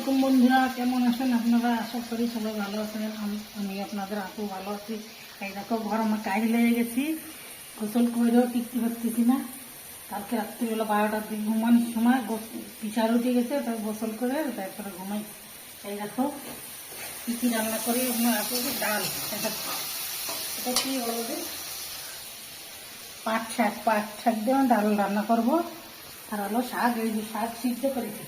আলাইকুম বন্ধুরা, কেমন আছেন আপনারা? আশা করি সবাই ভালো আছেন। আমি আপনাদের আপু ভালো আছি। এই দেখো ঘর আমার কাজ লেগে গেছি, গোসল করেও টিকতে পারতেছি না। কালকে রাত্রিবেলা 12টার দিকে ঘুমানোর সময় পিছার উঠে গেছে, তাই গোসল করে তারপরে ঘুমাই। এই দেখো কী কী রান্না করি আপনার আপু। ডাল, এটা কি বলবে, পাট শাক দিয়ে ডাল রান্না করবো। আর হলো শাক, এই যে শাক সিদ্ধ করেছি,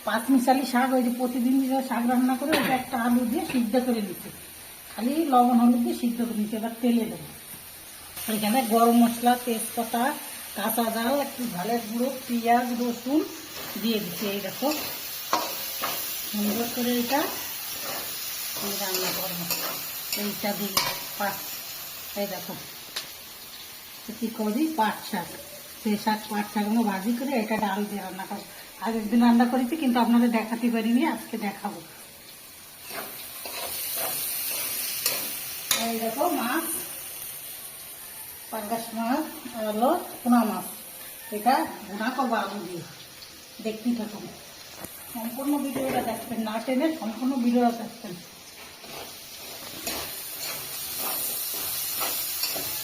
5 মিশালি শাক। ওই যে প্রতিদিন যে শাক রান্না করে ওটা একটা আলু দিয়ে সিদ্ধ করে নিচ্ছি, খালি লবণ হলুদ দিয়ে সিদ্ধ করে নিচ্ছি। এবার তেলে দেবো। এখানে গরম মশলা, তেজপাতা, কাঁচা ঝাল, একটু ঝালের গুঁড়ো, পেঁয়াজ, রসুন দিয়ে দিচ্ছি। এই দেখো সুন্দর করে এটা রান্না করবো। এইটা দিই এই দেখো কি করি, পাট শাক। সেই পাট শাকগুলো ভাজি করে এটা ডাল দিয়ে রান্না করবো। আগের দিন রান্না করেছি কিন্তু আপনাদের দেখাতে পারিনি, আজকে দেখাবো। এই দেখো মাছ, পাঙ্গাস মাছ আর হলো পোনা মাছ। এটা ভুনা করবো আলু দিয়ে। দেখতেই থাকুন, সম্পূর্ণ ভিডিওটা দেখবেন, না টেনে সম্পূর্ণ ভিডিওটা দেখবেন।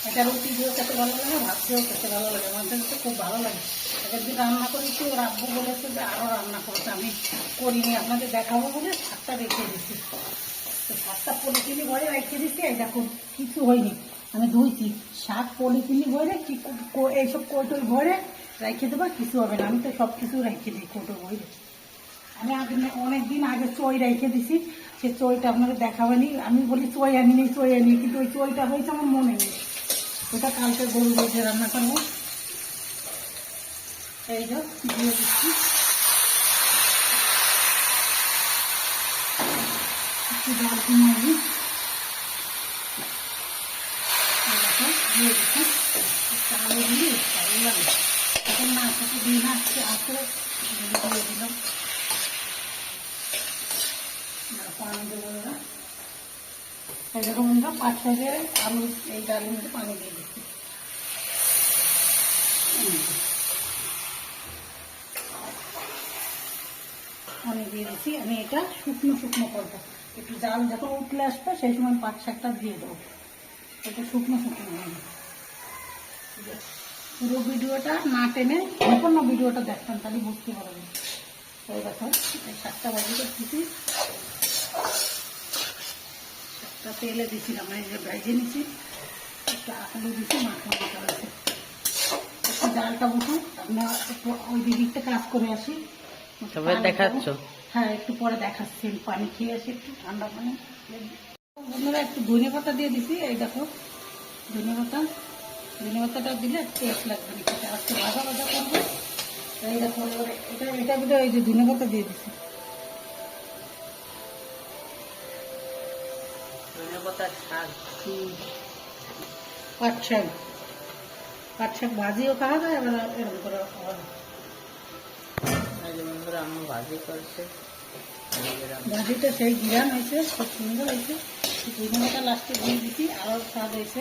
এটা রুটি দিয়েও খেতে ভালো লাগে, ভাত দিয়েও খেতে ভালো লাগে, আমাদের তো খুব ভালো লাগে। এবার যে রান্না করেছি ওর আব্বু বলেছে যে আরও রান্না করতে, আমি করিনি, আপনাদের দেখাবো বলে শাকটা রেখে দিচ্ছি। তো শাকটা পলিথিনি ভরে রেখে দিচ্ছি। এই দেখো কিছু হয়নি, আমি ধুইছি শাক, পলিথিনি ভরে এইসব কৌটোই ভরে রেখে দেবো, কিছু হবে না। আমি তো সব কিছু রেখে দিই কৌটো ভরে। আমি অনেকদিন আগে চই রেখে দিছি, সে চইটা আপনাদের দেখাবেনি। আমি বলি চই আনি, কিন্তু ওই চইটা হয়েছে আমার মনে নেই। ওটা কালকে গরু বেঁধে রান্না করবো। এই যে দিয়ে দিচ্ছি একটু ডাল কিনে দিই, দিয়ে দিচ্ছি একটা আলু দিয়ে ভালো লাগে। এখন না আসতে দিন আসছে দিয়ে দিলাম, পানি দেবো। এরকম আমরা 5-6 আলু এই ডালের মধ্যে পানি দিয়ে দিচ্ছি। পানি দিয়ে দিচ্ছি, আমি এটা শুকনো করবো। একটু জাল যখন উঠলে আসবে সেই সময় পাট শাকটা দিয়ে দেবো। এটা শুকনো হবে। পুরো ভিডিওটা না টেনে সম্পূর্ণ ভিডিওটা দেখতাম, তাহলে বুঝতে পারবেন। এই দেখো এই শাকটা ভাজি করতেছি, শাকটা তেলে দিচ্ছিলাম, এই যে ভেজে নিচ্ছি, একটা আলু দিচ্ছি, মাখা আছে। একটু ডালটা বসুন, আপনার একটু ওই দিকটা কাজ করে আসি, দেখাচ্ছ। হ্যাঁ একটু পরে দেখাচ্ছি, পানি খেয়ে আসি একটু ঠান্ডা পানি। বন্ধুরা একটু ধনে পাতা দিয়ে দিছি। এই দেখো ধনে পাতাটা দিলে টেস্ট লাগবে না খেতে, আজকে ভাজা করবো। এই দেখো এটা ভিতরে এই যে ধনে পাতা দিয়ে দিছি। পাট শাক ভাজিও খাওয়া যায়, এবার এরকম করে খাওয়া যায়। ভাজিটা সেই ঘিরান হয়েছে, খুব সুন্দর হয়েছে। ধনেপাতা লাস্টে দিয়ে দিচ্ছি, আরও স্বাদ হয়েছে।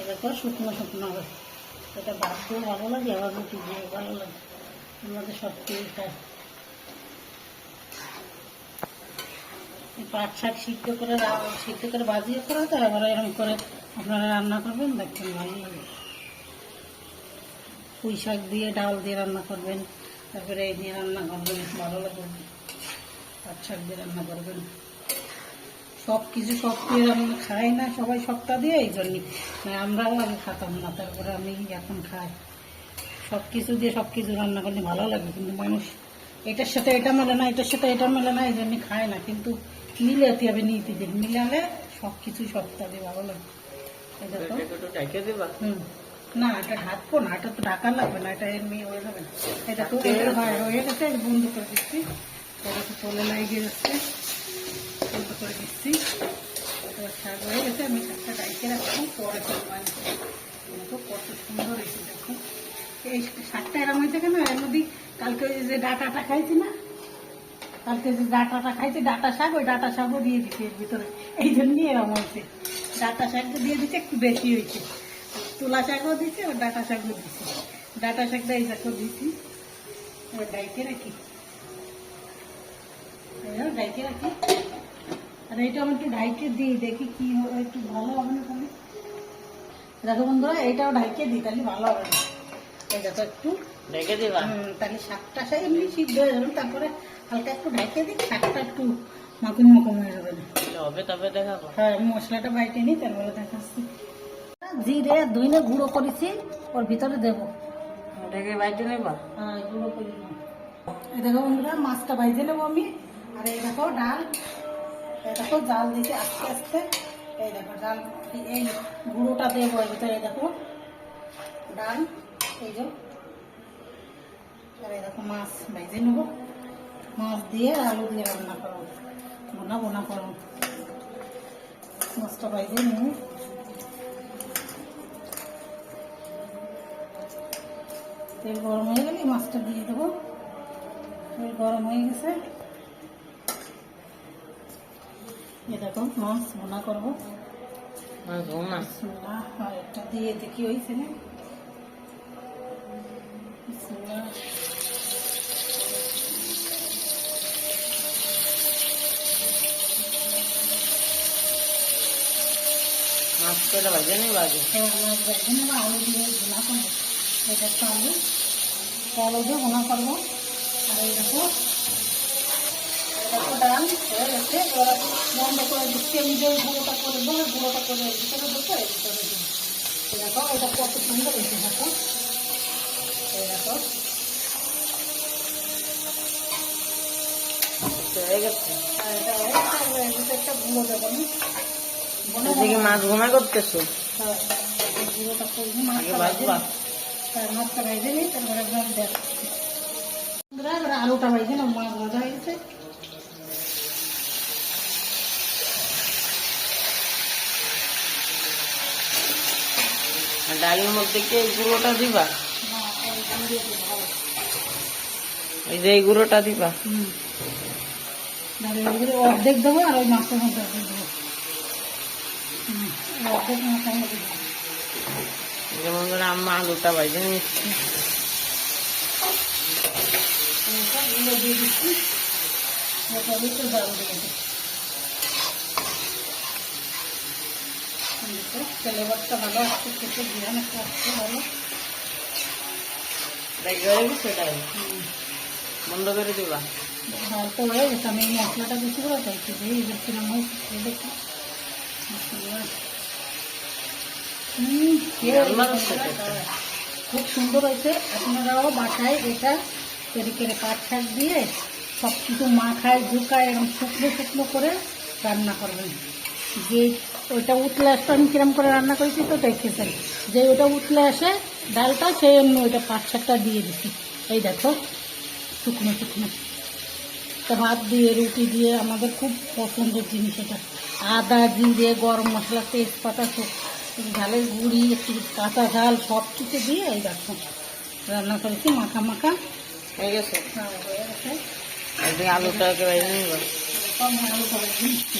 দেখো শুকনো হবে, এটা ভাতও ভালো লাগে, আবার রুটি দিয়ে ভালো লাগে, আমাদের সব কিছু খায়। পাট শাক সিদ্ধ করে ভাজিও করা যায়, আবার এরকম করে আপনারা রান্না করবেন, দেখবেন ভালো লাগে। পুঁই শাক দিয়ে ডাল দিয়ে রান্না করবেন, তারপরে এই দিয়ে রান্না করবেন, ভালো লাগবে। পাট শাক দিয়ে রান্না করবেন, সব দিয়ে রান্না খাই না সবাই সবটা দিয়ে, এই জন্যই আমরাও আগে খাতাম না, তারপরে আমি এখন খাই। সব কিছু দিয়ে সব কিছু রান্না করলে ভালো লাগে, কিন্তু মানুষ এটার সাথে এটা মেলে না, এটার সাথে এটা মেলে না, এই জন্য খায় না। কিন্তু মিলাতে হবে, নীতি দিন মিলালে সব কিছু সবটা দিয়ে ভালো লাগে। না এটা ঢাকবো না, এটা তো ঢাকা লাগবে না, এটা এমনি হয়ে যাবে। এটা তো হয়ে গেছে, বন্ধ করে দিচ্ছি। এটা তো চলে লাগিয়ে যাচ্ছে, বন্ধ করে দিচ্ছি। শাক হয়ে গেছে, আমি শাকটা ডাইকে রাখলাম, পরে কত সুন্দর হয়েছে। দেখো এই শাকটা এরম হয়েছে কেন, এর মধ্যে কালকে যে ডাটাটা খাইছি না, ডাটা শাক, ওই ডাটা শাকও দিয়ে দিচ্ছি এর ভিতরে, এই জন্যই এরম হয়েছে। ডাটা শাকটা দিয়ে দিচ্ছে একটু বেশি হয়েছে। তুলা শাকও দিছি আর ডাঁটা শাকও দিছি। ডাঁটা শাকটা এই দেখো দিছি, এবার ডাইকে রাখি, ডাইকে রাখি। আর এইটা আমি একটু ঢাইকে দিই, দেখি কি হবে, একটু ভালো হবে না তাহলে। দেখো বন্ধুরা, এইটাও ঢাইকে দিই, তাহলে ভালো হবে না। এই দেখো একটু ঢেকে দিবা, তাহলে শাকটা এমনি সিদ্ধ হয়ে যাবে, তারপরে হালকা একটু ঢাইকে দিই, শাকটা একটু মাকুম মাকুম হয়ে যাবে না। হবে তবে দেখাবো। হ্যাঁ, আমি মশলাটা বাইটে নিই, তারপরে দেখাচ্ছি। জিরে ধুইনে গুঁড়ো করেছি, ওর ভিতরে দেবো। ঢেকে বাইটে নেবা। হ্যাঁ, গুঁড়ো করে নেবো। এই দেখো বন্ধুরা, মাছটা ভাইজে নেবো আমি। আর এই দেখো ডাল, এই দেখো জাল দিতে আস্তে আস্তে। এই দেখো ডাল, এই গুঁড়োটা দেবো এর ভিতরে। এই দেখো ডাল, এই যে। আর এই দেখো মাছ ভাইজে নেবো, মাছ দিয়ে আলু দিয়ে রান্না করবো, বোনা বোনা করবো। মাছটা ভাইজে নেবো। তেল গরম হয়ে গেলে মাছটা দিয়ে দেবো। তেল গরম হয়ে গেছে, এ দেখো মাছ ভুনা করবো। আর একটা দিয়ে দেখি হয়েছে না। মাছ করে ভাজে নেবা আগে। মাছ ভেজে নেবো, আলু দিয়ে ভুনা করবো। এটা একটা আলু দিয়ে ভুনা করবো। আর এই দেখো ডাল হয়ে গেছে, এবার বন্ধ করে দিচ্ছি। আমি যে গুঁড়োটা করে দেবো, গুঁড়োটা করে ভিতরে দেবো, এই ভিতরে দেবো। দেখো এটা কত সুন্দর হয়েছে, দেখো। এই দেখো হয়ে গেছে। আর এটা হয়ে গেছে, এর ভিতরে একটা গুঁড়ো দেবো আমি। এদিকে মাছ ভুনা করতেছো? হ্যাঁ, এই গুঁড়োটা করবো, আগে মাছটা ভাজবা। মাছটা ভেজে নিই, তারপরে একদম দেখ। এবার আলুটা ভেজে না, মাছ ভাজা হয়ে গেছে। ডালের মধ্যে কি এই গুঁড়োটা দিবা? এই যে এই গুঁড়োটা দিবা? অর্ধেক দেবো, আর ওই মাছের মধ্যে অর্ধেক দেবো। অর্ধেক মাছের মধ্যে দেবো। যেমন ধরো আম্মা আলুটা ভাজে নিচ্ছি। গুঁড়ো দিয়ে দিচ্ছি, তারপরে একটু জল দিয়ে দিচ্ছি। ফ্লেভারটা ভালো আসছে, খেতে বিরান একটা আসছে ভালো। বন্ধ করে দিবা। ডাল তো হয়ে গেছে, আমি এই মশলাটা বেশি করে চাইছি যে এবার কিরম হয়েছে দেখি। খুব সুন্দর হয়েছে। আপনারাও বাসায় এটা তৈরি করে পাট শাক দিয়ে সব কিছু মাখায় ঝুঁকায় এরকম শুকনো শুকনো করে রান্না করবেন। যে ওইটা উতলে আসতো, আমি কিরম করে রান্না করেছি তো দেখেছেন। যে ওটা উতলে আসে ডালটা, সেই জন্য ওইটা পাট শাকটা দিয়ে দিচ্ছি। এই দেখো শুকনো শুকনো, তা ভাত দিয়ে রুটি দিয়ে আমাদের খুব পছন্দের জিনিস এটা। আদা জিরে গরম মশলা তেজপাতা ঝালের গুঁড়ি একটু কাঁচা ঝাল সব কিছু দিয়ে এই দেখো রান্না করেছি, মাখা মাখা হয়ে গেছে। হয়ে গেছে। আলুটাকে ভেজে নিবা। আলু করে দিচ্ছি,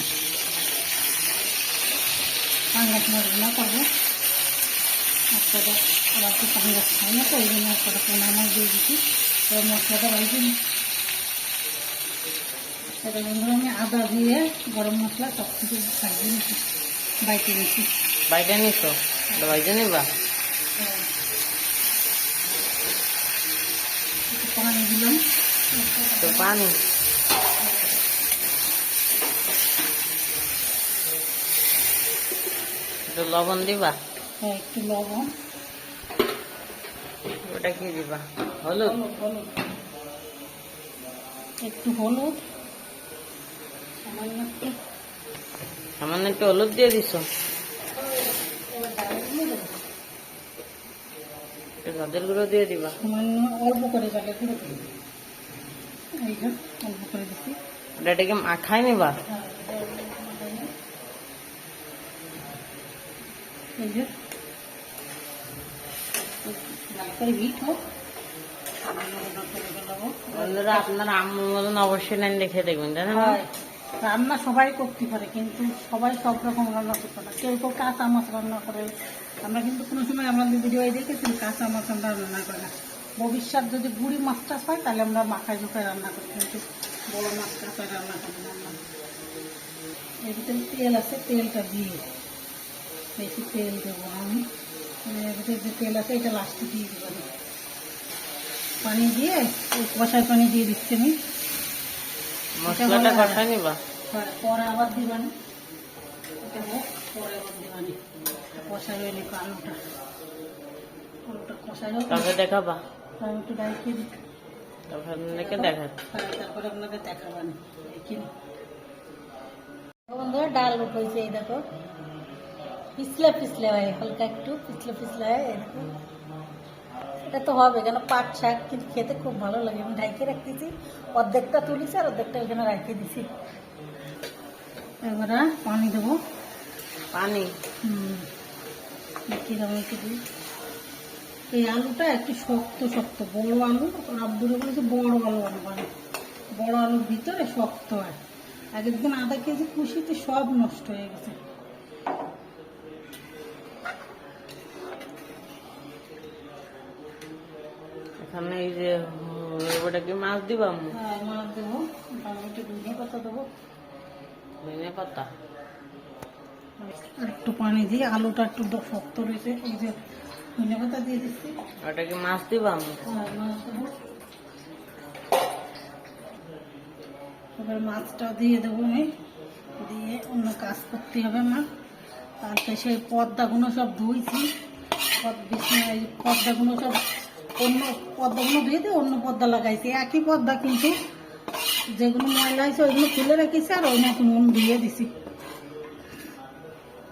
পাঙ্গাস রান্না করবো। একটা আবার একটু পাঙ্গাস খাই না তো, ওই জন্য একটা পোনা মাছ দিয়ে দিচ্ছি। এবার মশলাটা বাইরে সেটা বন্ধুরা আমি আদা দিয়ে গরম মশলা সব কিছু খাইয়ে নিচ্ছি, বাইকে নিচ্ছি। বাইটা নিছো? ভাজে নিবা। একটু পানি দিলাম, তো পানি একটু লবণ দিবা। হ্যাঁ একটু লবণ, ওটা কি দিবা? হলুদ। হলুদ একটু হলুদ, সামান্য একটু সামান্য একটু হলুদ দিয়ে দিছো। একটু ঝালের গুঁড়ো দিয়ে দিবা। সামান্য অল্প করে জালে করে দিই, এই যে অল্প করে দিচ্ছি। ওটাকে মাখায় নিবা। এই যে লাল করে হিট হোক, বন্ধুরা আপনার আম্মুর মতন অবশ্যই নান রেখে দেখবেন, জানেন? রান্না সবাই করতে পারে, কিন্তু সবাই সব রকম রান্না করতে পারে। কেউ কেউ কাঁচা মাছ রান্না করে, আমরা কিন্তু কোনো সময় আমাদের ভিডিও দেখেছি কাঁচা মাছ আমরা রান্না করি না। ভবিষ্যৎ যদি গুড়ি মাছ টাছ হয় তাহলে আমরা মাখায় ঝোঁকায় রান্না করি, কিন্তু বড় মাছ টাছায় রান্না করি না আমরা। এর ভিতরে তেল আছে, তেলটা দিয়ে বেশি তেল দেবো আমি। এর ভিতরে যে তেল আছে এটা লাস্টে দিয়ে দেবো আমি। পানি দিয়ে ওই কষায় পানি দিয়ে দিচ্ছি আমি। মশলাটা কষা নিবা, পরে আবার দিবানি, এটা হোক পরে আবার দিবানি। কষাই হয়ে নিক আলুটা, আলুটা কষাই হোক, তবে দেখাবা, আমি একটু ডাইকে দিই, তারপর আপনাকে দেখাচ্ছি। তারপরে আপনাকে দেখাবানি। বন্ধুরা ডাল উঠেছে, এই দেখো পিছলে পিছলে হয়, হালকা একটু পিছলে পিছলে হয়, এই দেখো। এটা তো হবে কেন পাট শাক, কিন্তু খেতে খুব ভালো লাগে। আমি ঢাইকে রাখতেছি, অর্ধেকটা তুলিছি আর অর্ধেকটা এখানে রাখিয়ে দিছি। এবারে পানি দেবো, পানি কিরকম একটু দিই। এই আলুটা একটু শক্ত শক্ত, বড় আলু, আব্বুরে বলেছে বড় আলু আনবানি, বড় আলুর ভিতরে শক্ত হয়। এক একদিন আধা কেজি খুশিতে সব নষ্ট হয়ে গেছে। এখানে এই যে ওটা কি মাছ দিবা? মাছ দেবো, টমেটো ধনে পাতা দেবো, ধনে পাতা, আর একটু পানি দিয়ে আলুটা একটু শক্ত রয়েছে, এই যে ধনে পাতা দিয়ে দিচ্ছি। ওটা কি মাছ দিবা? মাছ দেবো, এবার মাছটা দিয়ে দেবো আমি, দিয়ে অন্য কাজ করতে হবে আমার। তারপরে সেই পর্দাগুলো সব ধুইছি, পর্দাগুলো সব অন্য পর্দাগুলো ধুয়ে দিয়ে অন্য পর্দা লাগাইছি, একই পর্দা কিন্তু যেগুলো ময়লা হয়েছে ওইগুলো তুলে রেখেছি, আর ওই নতুন ধুয়ে দিছি।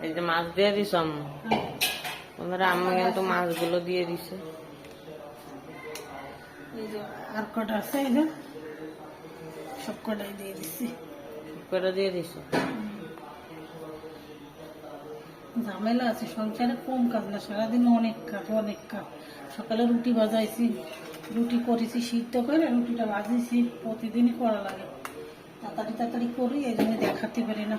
এই যে মাছ দিয়ে দিস আম্মু, ওনারা আম্মু কিন্তু মাছগুলো দিয়ে দিছে। এই যে আর কটা আছে, এই যে সব কটাই দিয়ে দিচ্ছি। করে দিয়ে দিছে। ঝামেলা আছে সংসারে, কম কাজ না, সারাদিন অনেক কাজ অনেক কাজ। সকালে রুটি বাজাইছি, রুটি করেছি সিদ্ধ করে, রুটিটা ভাজিয়েছি, প্রতিদিনই করা লাগে। তাড়াতাড়ি তাড়াতাড়ি করি, এই জন্য দেখাতে পারি না।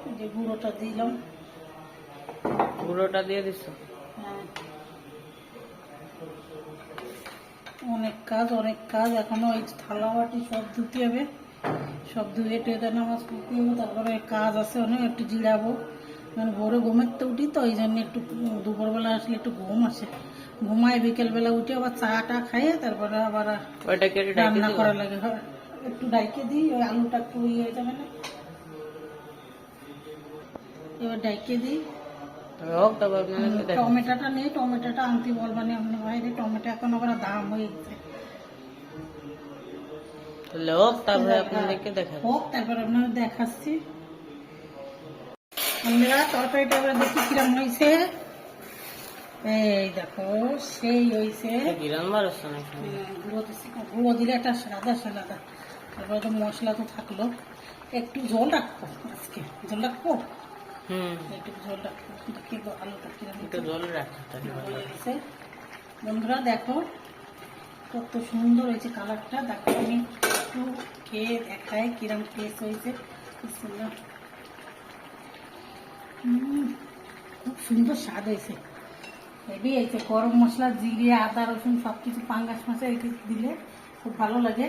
এই যে গুঁড়োটা দিলাম, গুঁড়োটা দিয়ে দিছো। হ্যাঁ অনেক কাজ অনেক কাজ এখনো। ওই থালা বাটি সব ধুতে হবে, সব ধুয়ে টেতে নামাজ পড়তে হবে। তারপরে কাজ আছে অনেক, একটু জিরাবো, মানে ভোরে ঘুমের তো উঠি, তো ওই জন্য একটু দুপুরবেলা আসলে একটু ঘুম আসে, ঘুমায়। বিকেলবেলা উঠে আবার চা টা খাইয়ে তারপরে আবার ওইটাকে রান্না করা লাগে। একটু ডাইকে দিই, ওই আলুটা একটু ইয়ে হয়ে যাবে না, এবার ডাইকে দিই। হোক, তবে আপনাকে দেখ। টমেটোটা নেই, টমেটোটা আনতে বলবানি আপনার বাইরে, টমেটো এখন আবার দাম হয়ে গেছে। হোক, তারপরে আপনাদেরকে দেখা। হোক, তারপর আপনাদের দেখাচ্ছি। আমরা তরকারিটা এবার দেখি কিরম হয়েছে। এই দেখো সেই হয়েছে। কিরম বারোশো নাকি? গুঁড়ো দিলে একটা সাদা সাদা। তারপরে তো মশলা তো থাকলো, একটু ঝোল রাখবো আজকে, ঝোল রাখবো, একটু ঝোল রাখবো। দেখি আলুটা কিরম একটু ঝোল রাখতে হয়েছে। বন্ধুরা দেখো কত সুন্দর হয়েছে কালারটা, দেখো আমি একটু খেয়ে দেখাই কিরম টেস্ট হয়েছে। খুব সুন্দর স্বাদ হয়েছে, হেভি হয়েছে। গরম মশলা, জিরে, আদা, রসুন সব কিছু পাঙ্গাস মাছে দিলে খুব ভালো লাগে।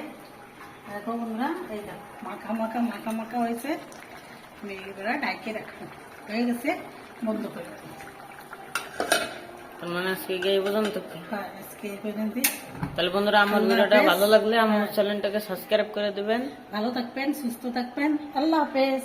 দেখো বন্ধুরা, এই দেখো মাখা মাখা মাখা মাখা হয়েছে। আমি এবার ডাইকে রাখবো, হয়ে গেছে, বন্ধ করে রাখবো। মানে আজকে এই পর্যন্ত। হ্যাঁ আজকে এই পর্যন্তই। তাহলে বন্ধুরা, আমার ভিডিওটা ভালো লাগলে আমার চ্যানেলটাকে সাবস্ক্রাইব করে দেবেন। ভালো থাকবেন, সুস্থ থাকবেন, আল্লাহ হাফেজ।